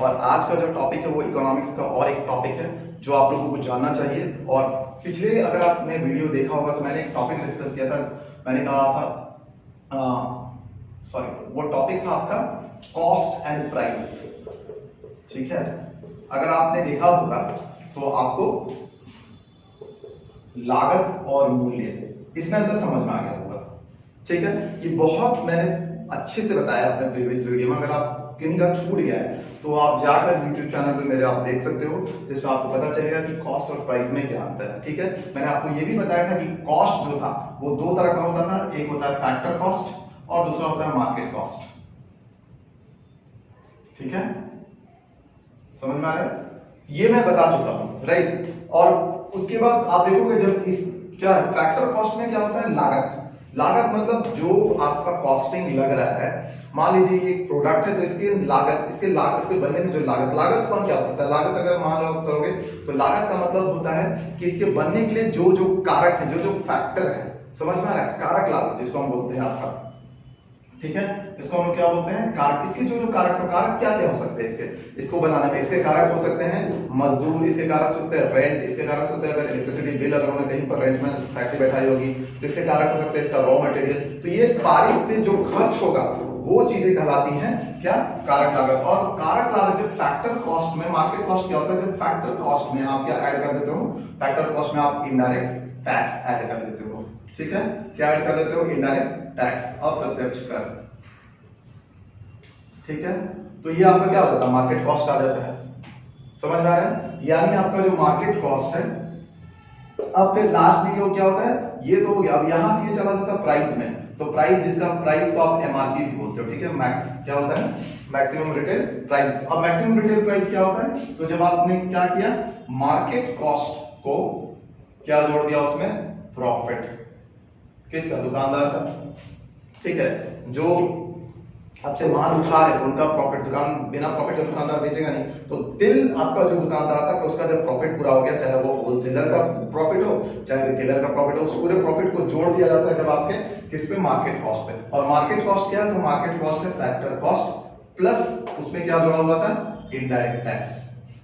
और आज का जो टॉपिक है वो इकोनॉमिक्स का और एक टॉपिक है जो आप लोगों को जानना चाहिए। और पिछले अगर आपने वीडियो देखा होगा तो मैंने एक टॉपिक डिस्कस किया था। मैंने कहा था वो टॉपिक था आपका कॉस्ट एंड प्राइस। ठीक है, अगर आपने देखा होगा तो आपको लागत और मूल्य इसमें अंदर समझ में आ गया होगा। ठीक है, ये बहुत मैंने अच्छे से बताया अपने प्रीवियस वीडियो में। अगर आप किन्हीं का छूट गया है तो आप जाकर YouTube चैनल पे मेरे आप देख सकते हो, जिसमें आपको पता चलेगा कि कॉस्ट और प्राइस में क्या अंतर है। ठीक है, मैंने आपको ये भी बताया था कि कॉस्ट जो था वो दो तरह का होता था, एक होता है फैक्टर कॉस्ट और दूसरा होता है मार्केट कॉस्ट। ठीक है, समझ में आ रहा है? ये मैं बता चुका हूं, राइट। और उसके बाद आप देखोगे जब इस क्या फैक्टर कॉस्ट में क्या होता है, लागत। लागत मतलब जो आपका कॉस्टिंग लग रहा है, मान लीजिए ये एक प्रोडक्ट है तो इसकी लागत, इसके बनने में जो लागत कौन क्या हो सकता है। लागत अगर मान लो करोगे तो लागत का मतलब होता है कि इसके बनने के लिए जो जो कारक है, जो जो फैक्टर है, समझ में आ रहा है, कारक लागत जिसको हम बोलते हैं आपका। ठीक है, इसको हम क्या बोलते हैं, कारक। इसके जो जो कारक क्या क्या हो सकते हैं इसको बनाने में। इसके कारक हो सकते हैं मजदूर, इसके कारक हो सकते हैं रेंट, इसके कारक हो सकते हैं अगर इलेक्ट्रिसिटी बिल अगर उन्होंने कहीं पर रेंट में फैक्ट्री बैठाई होगी तो इसके कारक हो सकते हैं इसका रॉ मटेरियल। तो ये सारी पे जो खर्च होगा वो चीजें कहलाती हैं क्या, कारक लागत। और कारक लागत जब फैक्टर कॉस्ट में, मार्केट कॉस्ट क्या होता है, जब फैक्टर कॉस्ट में आप क्या ऐड कर देते हो, फैक्टर कॉस्ट में आप इनडायरेक्ट टैक्स ऐड कर देते हो। ठीक है, क्या ऐड कर देते हो, इनडायरेक्ट टैक्स, अप्रत्यक्ष कर। ठीक है, तो ये आपका क्या होता है, मार्केट कॉस्ट आ जाता है। समझ में आ रहा है? यानी आपका जो मार्केट कॉस्ट है, अब फिर लास्ट में ये क्या होता है, ये तो हो गया। अब यहां से ये चला जाता है प्राइस में। तो प्राइस, जिसका प्राइस को आप एमआरपी भी बोलते हो। ठीक है, मैक्स क्या होता है, मैक्सिमम रिटेल प्राइस। अब मैक्सिमम रिटेल प्राइस क्या होता है, तो जब आपने क्या किया, मार्केट कॉस्ट को क्या जोड़ दिया उसमें, प्रॉफिट किसका, दुकानदार का। ठीक है, जो आपसे माल उठा रहे उनका प्रॉफिट, दुकान बिना प्रॉफिट के दुकानदार बेचेगा नहीं। तो टिल आपका जो दुकानदार था उसका जब प्रॉफिट पूरा हो गया, चाहे वो होलसेलर का प्रॉफिट हो चाहे रिटेलर का प्रॉफिट हो, उस पूरे प्रॉफिट को जोड़ दिया जाता है जब आपके किस पे, मार्केट कॉस्ट पे। और मार्केट कॉस्ट क्या है, तो मार्केट कॉस्ट है फैक्टर कॉस्ट प्लस उसमें क्या जोड़ा हुआ था, इनडायरेक्ट टैक्स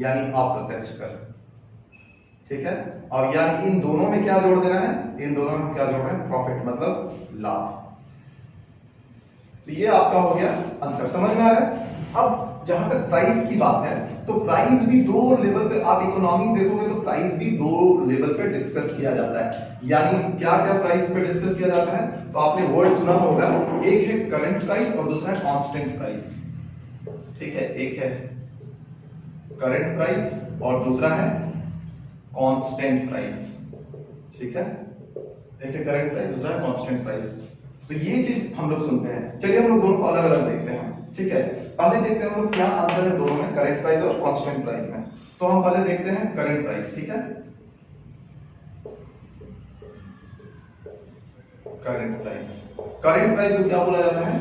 यानी अप्रत्यक्ष कर। ठीक है, और यानी इन दोनों में क्या जोड़ देना है, इन दोनों में क्या जोड़ रहे हैं, प्रॉफिट मतलब लाभ। तो ये आपका हो गया अंतर। समझ में आ रहा है? अब जहां तक प्राइस की बात है तो प्राइस भी दो लेवल पे, आप इकोनॉमी देखोगे तो प्राइस भी दो लेवल पे डिस्कस किया जाता है। यानी क्या क्या प्राइस पे डिस्कस किया जाता है, तो आपने वर्ड सुना होगा, एक है करंट प्राइस और दूसरा है कांस्टेंट प्राइस। ठीक है, एक है करंट प्राइस और दूसरा है कांस्टेंट प्राइस। ठीक है, एक है करंट प्राइस, दूसरा है कांस्टेंट प्राइस। तो ये चीज हम लोग सुनते हैं। चलिए हम लोग दोनों को अलग अलग देखते हैं। ठीक है, पहले देखते हैं हम लोग क्या अंतर है दोनों में, करंट प्राइस और कांस्टेंट प्राइस में। तो हम पहले देखते हैं करंट प्राइस। ठीक है, करंट प्राइस को क्या बोला जाता है,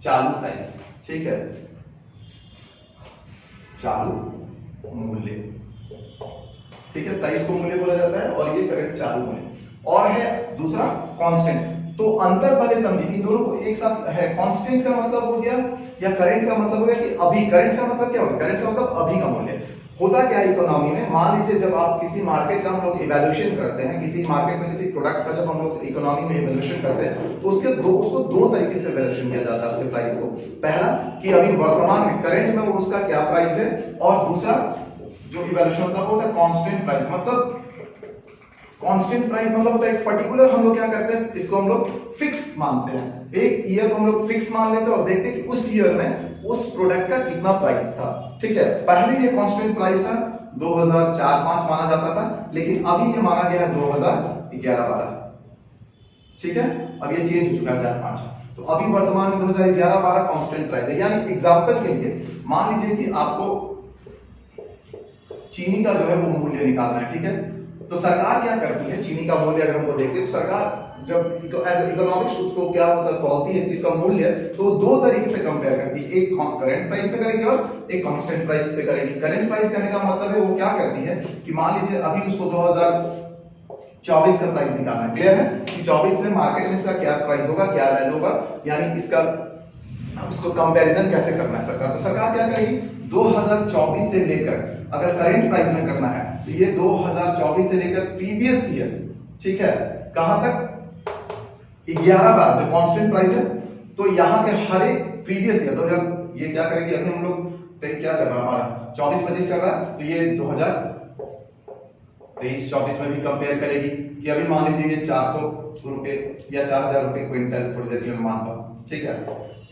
चालू प्राइस। ठीक है, चालू मूल्य। ठीक है, प्राइस को मूल्य बोला जाता है और ये करंट चालू मूल्य। और है दूसरा कांस्टेंट। तो अंतर पहले समझिए, इन दोनों को एक साथ है। कांस्टेंट का मतलब हो गया या करंट का मतलब हो गया कि अभी, करंट का मतलब क्या होगा, करंट का मतलब अभी का मूल्य। होता क्या है इकोनॉमी में, मान लीजिए जब आप किसी मार्केट का हम लोग इवैल्यूएशन करते हैं, किसी मार्केट में किसी प्रोडक्ट का जब हम लोग इकोनॉमी में इवैल्यूएशन करते हैं तो उसको दो तरीके से इवैल्यूएशन किया जाता है उसके प्राइस को। पहला कि अभी वर्तमान में करंट में वो उसका क्या प्राइस है, और दूसरा जो इवैल्यूएशन होता है वो होता है कांस्टेंट प्राइस। मतलब कांस्टेंट प्राइस मतलब होता है एक पर्टिकुलर, हम लोग क्या करते हैं, इसको हम लोग फिक्स मानते हैं। एक ईयर को हम लोग फिक्स मान लेते हैं और देखते हैं कि उस ईयर में उस प्रोडक्ट का कितना प्राइस था। ठीक है, पहले ये कांस्टेंट प्राइस था 2004-05 माना जाता था, लेकिन अभी ये माना गया है 2011-12। ठीक है, अब ये चेंज हो चुका है 4-5। तो अभी वर्तमान में 2011-12 कांस्टेंट प्राइस है। यानी एग्जांपल के लिए मान लीजिए कि आपको चीनी का जो है वो मूल्य निकालना है। ठीक है, तो सरकार क्या करती है, चीनी का मूल्य अगर हमको देखते हैं तो सरकार जब एज इकोनॉमिक्स उसको क्या होता है, तौलती है इसका मूल्य, तो दो तरीके से कंपेयर करती है। एक करंट प्राइस पे करेगी और एक कांस्टेंट प्राइस पे करेगी। करंट प्राइस करने का मतलब है वो क्या करती है कि मान लीजिए अभी उसको 2024 का प्राइस निकालना है। क्लियर है कि 24 में मार्केट में इसका क्या प्राइस होगा, क्या वैल्यू होगा, यानी इसका अब इसको कंपैरिजन कैसे करना है सरकार, तो सरकार क्या करेगी 2024 से लेकर, अगर करंट प्राइस में करना है तो ये 2024 से लेकर प्रीवियस ईयर, ठीक है, कहां तक 11 बार जो कांस्टेंट प्राइस है, तो यहाँ के हर एक प्रीवियस ईयर, तो जब ये क्या करेगी, अभी हम लोग क्या चल रहा है हमारा 24-25 चल रहा है, तो ये 2023-24 में भी कंपेयर करेगी कि अभी मान लीजिए ये 400 रुपए या 4000 रुपए क्विंटल, थोड़ी देर के लिए मानता हूँ, ठीक है,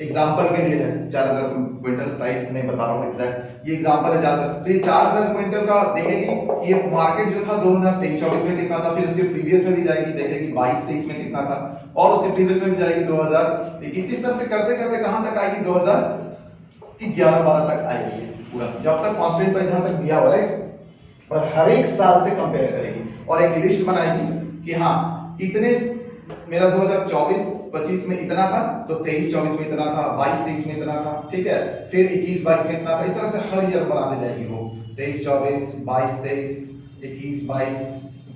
एग्जांपल के लिए है 4000 क्विंटल, प्राइस नहीं बता रहा हूँ एग्जैक्ट, ये एग्जांपल है 4000, तो ये 4000 क्विंटल का देखेगी कि ये मार्केट जो था 2023-24 में कितना था, फिर उसके प्रीवियस में भी जाएगी, देखेगी 22-23 में कितना था, और उसके प्रीवियस में भी जाएगी 2021, इस तरह से करते करते कहां तक आएगी 2011-12 तक आएगी पूरा, जब तक कांस्टेंट प्राइस जहां तक दिया हुआ है, और हर एक साल से कंपेयर करेगी और एक लिस्ट बनाएगी कि हाँ इतने मेरा 2024-25 में इतना था, तो 23-24 में इतना था, 22-23 में इतना था, ठीक है, फिर 21-22 में इतना था, इस तरह से हर ईयर बनाते जाएगी वो 23-24, 22-23, 21-22,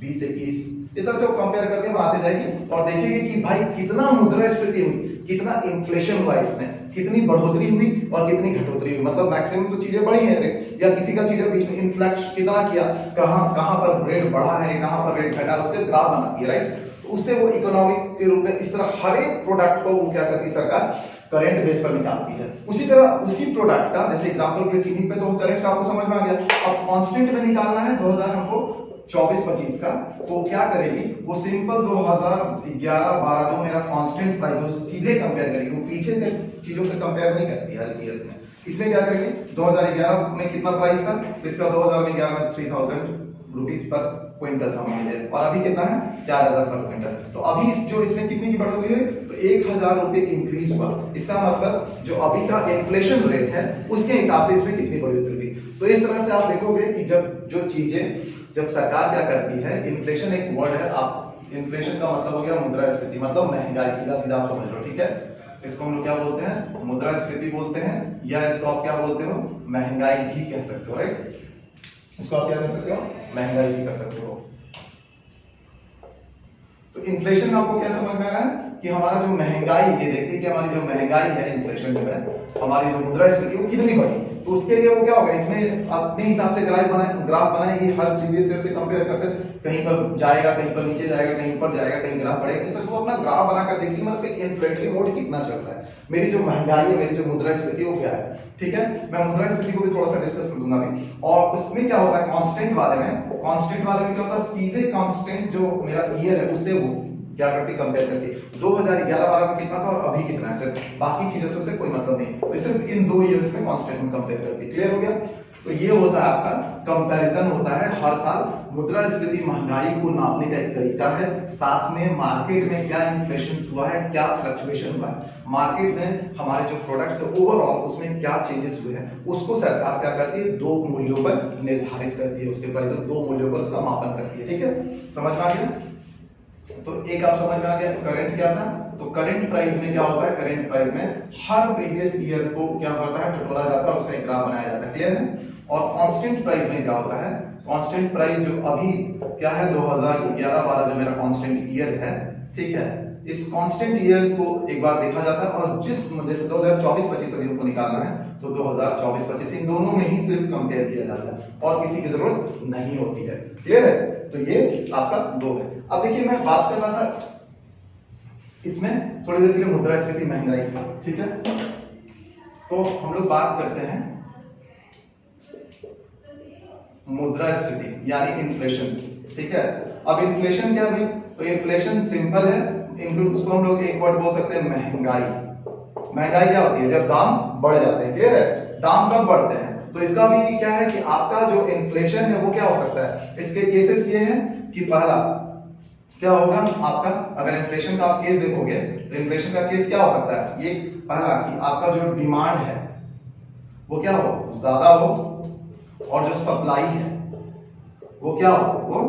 20-21, इस तरह से वो कंपेयर करके बनाते जाएगी और देखेगी कि भाई कितना मुद्रास्फीति हुई, कितना इन्फ्लेशन हुआ, इसमें कितनी बढ़ोतरी हुई और कितनी घटोतरी हुई, मतलब मैक्सिमम तो चीजें बढ़ी हैं या किसी का चीजें बीच में इन्फ्लेक्शन कितना किया, कहां पर रेट बढ़ा है, कहां पर रेट घटा, उसके ग्राफ बनाती है, राइट, उससे वो इकोनॉमिक के रूप में इस तरह हर एक प्रोडक्ट को वो क्या करती है सरकार करंट बेस पर निकालती है। उसी तरह उसी प्रोडक्ट का, जैसे एग्जांपल के लिए चीनी पे तो करंट का आपको समझ में आ गया, अब कांस्टेंट में निकालना है 2000 हमको 24-25 का, तो क्या करेगी वो सिंपल 2011-12 जो मेरा कांस्टेंट प्राइस है सीधे कंपेयर करेगी, वो पीछे के चीजों से कंपेयर नहीं करती है हर ईयर में। इसमें क्या करेंगे 2011 में कितना प्राइस था, इसका 2011 में 3000 रुपीस पर क्विंटल था मान लीजिए, और अभी कितना है 4000 पर क्विंटल, तो अभी जो इसमें कितनी की बढ़ोतरी हुई, तो 1000 रुपए इंक्रीज हुआ, इसका मतलब जो अभी का इन्फ्लेशन रेट है उसके हिसाब से इसमें कितनी बढ़ोतरी हुई। तो इस तरह से आप देखोगे कि जब सरकार क्या करती है, इन्फ्लेशन एक वर्ड है, आप इन्फ्लेशन का मतलब हो गया मुद्रास्फीति, मतलब महंगाई, सीधा सीधा आप समझ लो, ठीक है, इसको हम लोग क्या बोलते हैं मुद्रास्फीति बोलते हैं, या इसको आप क्या बोलते हो महंगाई भी कह सकते हो, राइट, इसको आप क्या कह सकते हो महंगाई भी कर सकते हो। तो इन्फ्लेशन आपको क्या समझ में आया कि हमारा जो महंगाई, ये देखते हैं कि हमारी जो महंगाई है, इन्फ्लेशन जो है, हमारी जो मुद्रास्फीति वो कितनी बढ़ी, तो उसके लिए वो क्या होगा, इसमें अपने हिसाब से ग्राफ बनाएगी, हर प्रीवियस ईयर से कंपेयर करके, कहीं पर जाएगा, कहीं पर नीचे जाएगा, कहीं ऊपर जाएगा, कहीं ग्राफ बढ़ेगा, इस तरह से वो अपना ग्राफ बनाकर देखती है मतलब इन्फ्लेटरी मोड कितना चल रहा है, मेरी जो महंगाई है, मेरी जो मुद्रास्फीति वो क्या है, ठीक है। मैं मुद्रास्फीति को भी थोड़ा सा डिस्कस कर दूंगा अभी, और उसमें क्या होता है कांस्टेंट वाले में क्या होता है, सीधे कांस्टेंट जो मेरा ईयर है उससे वो क्या करती कंपेयर करती 2011-12 में कितना था और अभी कितना है, सिर्फ बाकी चीजों से कोई मतलब नहीं, तो सिर्फ इन 2 इयर्स में कांस्टेंट में कंपेयर करती। क्लियर हो गया, तो ये होता है आपका कंपैरिजन होता है हर साल, मुद्रास्फीति महंगाई को नापने का एक तरीका है, साथ में मार्केट में क्या इन्फ्लेशन हुआ है, क्या फ्लक्चुएशन हुआ है, मार्केट में हमारे जो प्रोडक्ट्स है ओवरऑल उसमें क्या चेंजेस हुए हैं, उसको सरकार क्या करती है 2 मूल्यों पर निर्धारित करती है, उसके प्राइस 2 मूल्यों पर उसका मापन करती है, ठीक है, समझ में आ गया। तो एक आप समझ में आ गया करंट क्या था, तो करंट प्राइस में क्या होता है, करंट प्राइस में हर प्रीवियस ईयर को क्या होता है टटोला जाता है और उसका एक ग्राफ बनाया जाता है, क्लियर है। और कांस्टेंट प्राइस में क्या होता है, कांस्टेंट प्राइस जो अभी क्या है 2011-12 जो मेरा कांस्टेंट ईयर है, ठीक है, इस कांस्टेंट ईयर्स को एक बार देखा जाता है और जिस जैसे 2024-25 अभी हमको निकालना है तो 2024-25 इन दोनों में ही सिर्फ कंपेयर किया जाता है और किसी की जरूरत नहीं होती है, क्लियर है। तो ये आपका 2 है। अब देखिए मैं बात कर रहा था इसमें थोड़ी देर के लिए मुद्रास्फीति महंगाई, ठीक है, तो हम लोग बात करते हैं मुद्रास्फीति यानी इन्फ्लेशन, ठीक है। अब इन्फ्लेशन क्या भाई, तो इन्फ्लेशन सिंपल है, उसको हम लोग एक वर्ड बोल सकते हैं महंगाई। महंगाई क्या होती है, जब दाम बढ़ जाते हैं, क्लियर है, दाम कब बढ़ते हैं, तो इसका भी क्या है कि आपका जो इन्फ्लेशन है वो क्या हो सकता है, इसके केसेस ये हैं कि पहला क्या होगा आपका, अगर इन्फ्लेशन का आप केस देखोगे तो इन्फ्लेशन का केस क्या हो सकता है, ये पहला कि आपका जो डिमांड है वो क्या हो ज्यादा हो और जो सप्लाई है वो क्या हो वो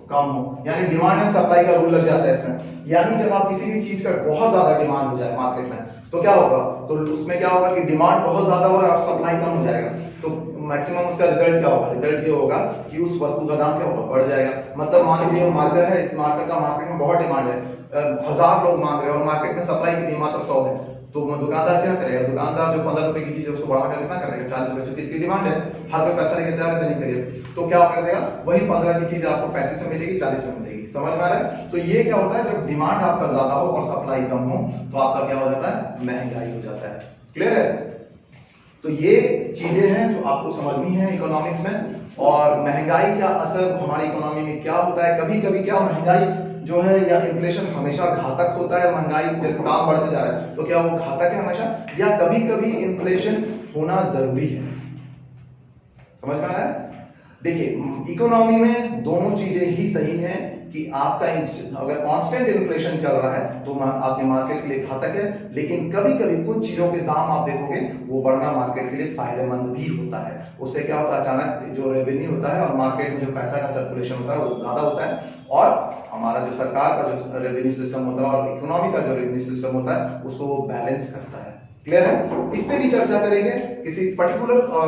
कम हो, यानी डिमांड एंड सप्लाई का रूल लग जाता है इसमें, यानी जब आप किसी भी चीज का बहुत ज्यादा डिमांड हो जाए मार्केट में तो क्या होगा, तो उसमें क्या होगा कि डिमांड बहुत ज्यादा हो रहा है और सप्लाई कम हो जाएगा, तो मैक्सिमम उसका रिजल्ट क्या होगा, रिजल्ट ये होगा कि उस वस्तु का दाम क्या होगा बढ़ जाएगा। मतलब मान लीजिए मार्कर है, इस मार्कर का मार्केट में बहुत डिमांड है, 1000 लोग मांग रहे हैं और मार्केट में सप्लाई कितनी मात्र 100 है, तो दुकानदार क्या करेगा, दुकानदार जो 15 रुपए की चीज है उसको बढ़ा कर कितना कर देगा, 40 रुपए, क्योंकि इसकी डिमांड है, हर कोई पैसा लेके तैयार है देने के लिए, तो क्या कर देगा, वही 15 की चीज आपको 35 में मिलेगी, 40 में मिलेगी। समझ में आ रहा है? तो ये क्या होता है, जब डिमांड आपका ज्यादा हो और सप्लाई कम हो तो आपका क्या हो जाता है, महंगाई हो जाता है। क्लियर है? तो ये चीजें हैं जो आपको समझनी है इकोनॉमिक्स में। और महंगाई का असर हमारी इकोनॉमी में क्या होता है, कभी कभी क्या महंगाई जो है या इन्फ्लेशन हमेशा घातक होता है, महंगाई जैसे दाम बढ़ते जा रहा है तो क्या वो घातक है हमेशा, या कभी कभी इन्फ्लेशन होना जरूरी है। समझ में आ रहा है? देखिए इकोनॉमी में दोनों चीजें ही सही हैं कि आपका अगर कांस्टेंट इन्फ्लेशन चल रहा है तो आपके मार्केट के लिए घातक है, लेकिन कभी कभी कुछ चीजों के दाम आप देखोगे वो बढ़ना मार्केट के लिए फायदेमंद भी होता है। उससे क्या होता है, अचानक जो रेवेन्यू होता है और मार्केट में जो पैसा का सर्कुलेशन होता है वो ज्यादा होता है, और हमारा जो सरकार का जो रेवेन्यू सिस्टम होता है और इकोनॉमी का जो रेवेन्यू सिस्टम होता है उसको वो बैलेंस करता है। क्लियर है? इस पे भी चर्चा करेंगे किसी पर्टिकुलर और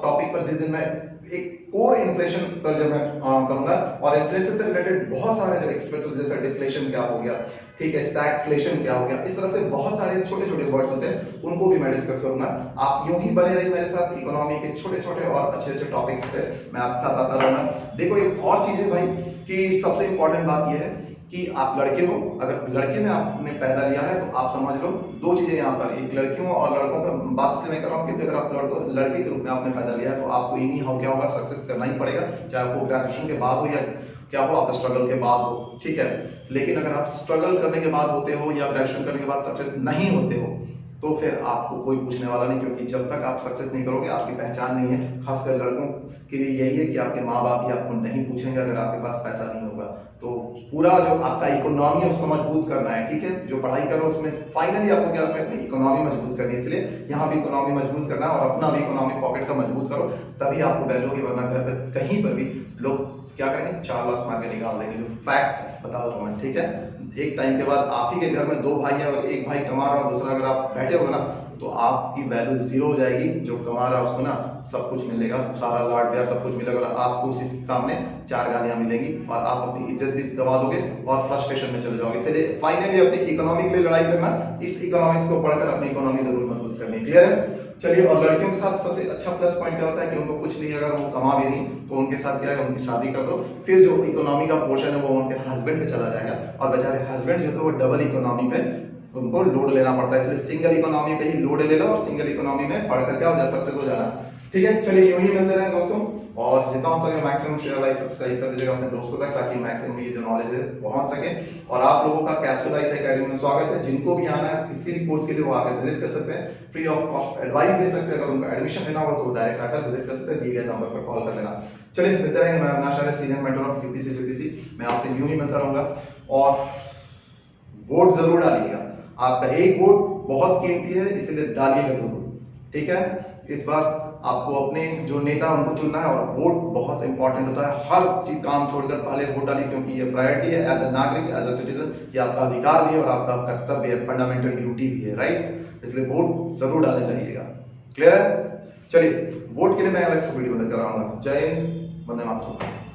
टॉपिक पर, जिस दिन मैं एक कोर इन्फ्लेशन पर जब मैं करूंगा, और इन्फ्लेशन से रिलेटेड बहुत सारे जो एक्सपर्ट्स जैसे डिफ्लेशन क्या हो गया, ठीक है, स्टैगफ्लेशन क्या हो गया, इस तरह से बहुत सारे छोटे छोटे वर्ड्स होते हैं, उनको भी मैं डिस्कस करूंगा। आप यूं ही बने रहिए मेरे साथ, इकोनॉमी के छोटे छोटे और अच्छे अच्छे टॉपिक्स पे मैं आपके साथ आता रहूंगा। देखो एक और चीज है भाई कि सबसे इंपॉर्टेंट बात यह है कि आप लड़के हो, अगर लड़के में आपने पैदा लिया है तो आप समझ लो दो चीजें यहाँ पर, एक लड़कियों और लड़कों का बात इसलिए मैं कर रहा हूँ क्योंकि अगर आप लड़के के रूप में आपने पैदा लिया है तो आपको इन्हीं हाउ क्या होगा, सक्सेस करना ही पड़ेगा, चाहे आपको ग्रेजुएशन के बाद हो या क्या हो, आपका स्ट्रगल के बाद हो। ठीक है, लेकिन अगर आप स्ट्रगल करने के बाद होते हो या ग्रेजुएशन करने के बाद सक्सेस नहीं होते हो तो फिर आपको कोई पूछने वाला नहीं, क्योंकि जब तक आप सक्सेस नहीं करोगे आपकी पहचान नहीं है। खासकर लड़कों के लिए यही है कि आपके माँ बाप भी आपको नहीं पूछेंगे अगर आपके पास पैसा नहीं होगा। तो पूरा जो आपका इकोनॉमी है उसको मजबूत करना है। ठीक है, जो पढ़ाई करो उसमें फाइनली आपको क्या करना है, अपनी इकोनॉमी मजबूत करनी है, इसलिए यहाँ भी इकोनॉमी मजबूत करना है और अपना भी इकोनॉमिक पॉकेट का मजबूत करो, तभी आपको वैल्यू होगी। वरना घर पे कहीं पर भी लोग क्या करेंगे, 4 लाख मार के निकाल देंगे, जो फैक्ट है बता दो मैं। ठीक है, एक टाइम के बाद आप ही के घर में 2 भाई है और एक भाई कमा रहा है और दूसरा अगर आप बैठे हो ना तो आपकी वैल्यू 0 हो जाएगी। जो कमा रहा है उसको ना सब कुछ मिलेगा, सारा लाड प्यार सब कुछ मिलेगा, और आपको उसी सामने 4 गालियां मिलेंगी और आप अपनी इज्जत भी गवा दोगे और फ्रस्ट्रेशन में चले जाओगे। इसलिए फाइनली अपनी इकोनॉमी के लिए लड़ाई करना, इस इकोनॉमिक्स को पढ़कर अपनी इकोनॉमी जरूर मजबूत करनी। क्लियर है? चलिए, और लड़कियों के साथ सबसे अच्छा प्लस पॉइंट क्या होता है कि उनको कुछ नहीं, अगर वो कमा भी नहीं तो उनके साथ क्या है, उनकी शादी कर दो, फिर जो इकोनॉमी का पोर्शन है वो उनके हस्बैंड पे चला जाएगा, और बेचारे हस्बैंड जो थे वो डबल इकोनॉमी पे उनको लोड लेना पड़ता है। इसलिए सिंगल इकोनॉमी पे ही लोड ले लो और सिंगल इकोनॉमी में पढ़कर क्या हो जाए, सक्सेस हो जाना। ठीक है, चलिए यूं ही मिलते रहे दोस्तों, और जितना हो सके मैक्सिमम शेयर लाइक सब्सक्राइब कर दीजिएगा अपने दोस्तों तक, ताकि मैक्सिमम ये जो नॉलेज है पहुंच सके। और आप लोगों का कैप्सूलाइज एकेडमी में स्वागत है। जिनको भी आना है किसी भी कोर्स के लिए वो आकर विजिट कर सकते हैं, फ्री ऑफ कॉस्ट एडवाइस दे सकते हैं। अगर उनको एडमिशन लेना हो तो डायरेक्ट आकर विजिट कर सकते हैं, दिए गए नंबर पर कॉल कर लेना। चलिए मिलते रहेंगे। मैं Avinash Arya, senior mentor of यूपीसी जीपीसी। मैं आपसे यूं ही मिलता रहूंगा, और वोट जरूर डालिएगा। आपका एक वोट बहुत कीमती है, इसलिए डालिएगा जरूर। ठीक है, इस बार आपको अपने जो नेता उनको चुनना है, और वोट बहुत इंपॉर्टेंट होता है। हर चीज काम छोड़कर पहले वोट डालिए, क्योंकि ये प्रायोरिटी है एज ए नागरिक, एज ए सिटीजन। ये आपका अधिकार भी है और आपका कर्तव्य है, फंडामेंटल ड्यूटी भी है, राइट? इसलिए वोट जरूर डालना चाहिएगा। क्लियर है? चलिए, वोट के लिए मैं अलग से वीडियो बना कराऊंगा। जय हिंद, वंदे मातरम।